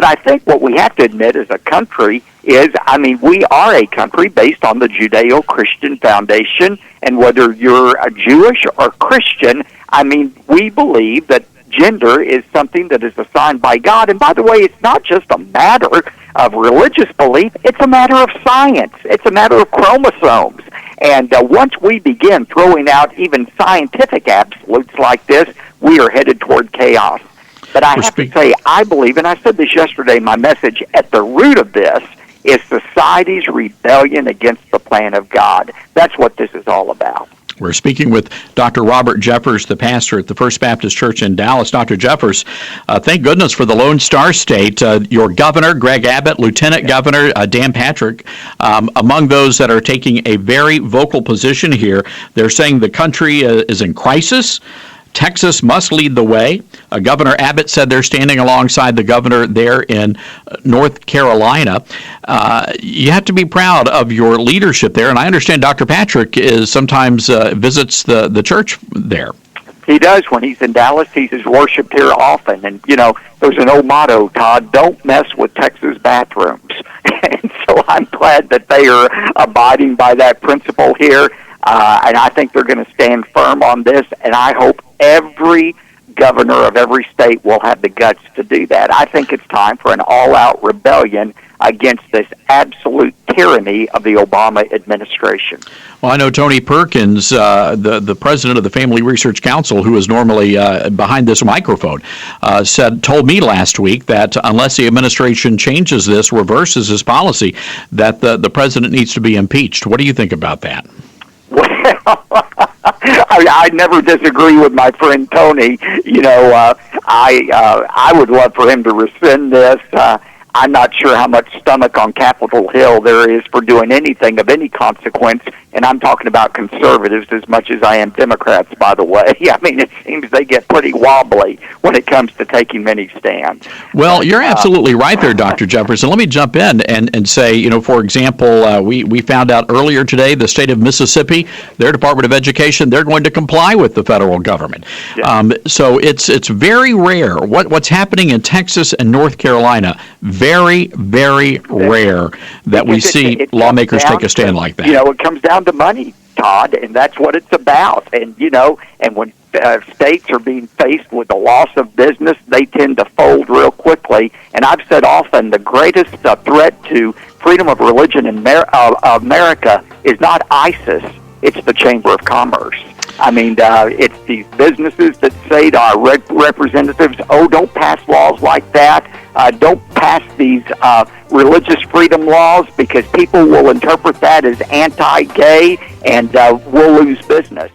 I think what we have to admit as a country is, we are a country based on the Judeo-Christian foundation, and whether you're a Jewish or Christian, we believe that gender is something that is assigned by God. And by the way, it's not just a matter of religious belief, it's a matter of science. It's a matter of chromosomes. And once we begin throwing out even scientific absolutes like this, we are headed toward chaos. But I have to say, I believe, and I said this yesterday in my message, at the root of this is society's rebellion against the plan of God. That's what this is all about. We're speaking with Dr. Robert Jeffers, the pastor at the First Baptist Church in Dallas. Dr. Jeffers, thank goodness for the Lone Star State. Your governor, Greg Abbott, Lieutenant Governor Dan Patrick, among those that are taking a very vocal position here. They're saying the country is in crisis. Texas must lead the way. Governor Abbott said they're standing alongside the governor there in North Carolina. You have to be proud of your leadership there, and I understand Dr. Patrick is sometimes visits the church there. He does. When he's in Dallas, he's worshipped here often. And, there's an old motto, Todd, don't mess with Texas bathrooms. And so I'm glad that they are abiding by that principle here. And I think they're going to stand firm on this, and I hope every governor of every state will have the guts to do that. I think it's time for an all-out rebellion against this absolute tyranny of the Obama administration. Well, I know Tony Perkins, the president of the Family Research Council, who is normally behind this microphone, told me last week that unless the administration changes this, reverses this policy, that the president needs to be impeached. What do you think about that? Well, I never disagree with my friend Tony. I would love for him to rescind this. I'm not sure how much stomach on Capitol Hill there is for doing anything of any consequence, and I'm talking about conservatives as much as I am Democrats, by the way. It seems they get pretty wobbly when it comes to taking many stands. Well, you're absolutely right there, Dr. Jefferson. Let me jump in and say, for example, we found out earlier today the state of Mississippi, their Department of Education, they're going to comply with the federal government. Yeah. So it's very rare. What's happening in Texas and North Carolina, very, very rare that we see lawmakers take a stand like that. It comes down to money, Todd, and that's what it's about. And, and when states are being faced with the loss of business, they tend to fold real quickly. And I've said often the greatest threat to freedom of religion in America is not ISIS, it's the Chamber of Commerce. It's these businesses that say to our representatives, don't pass laws like that. Don't pass these religious freedom laws because people will interpret that as anti-gay and we'll lose business.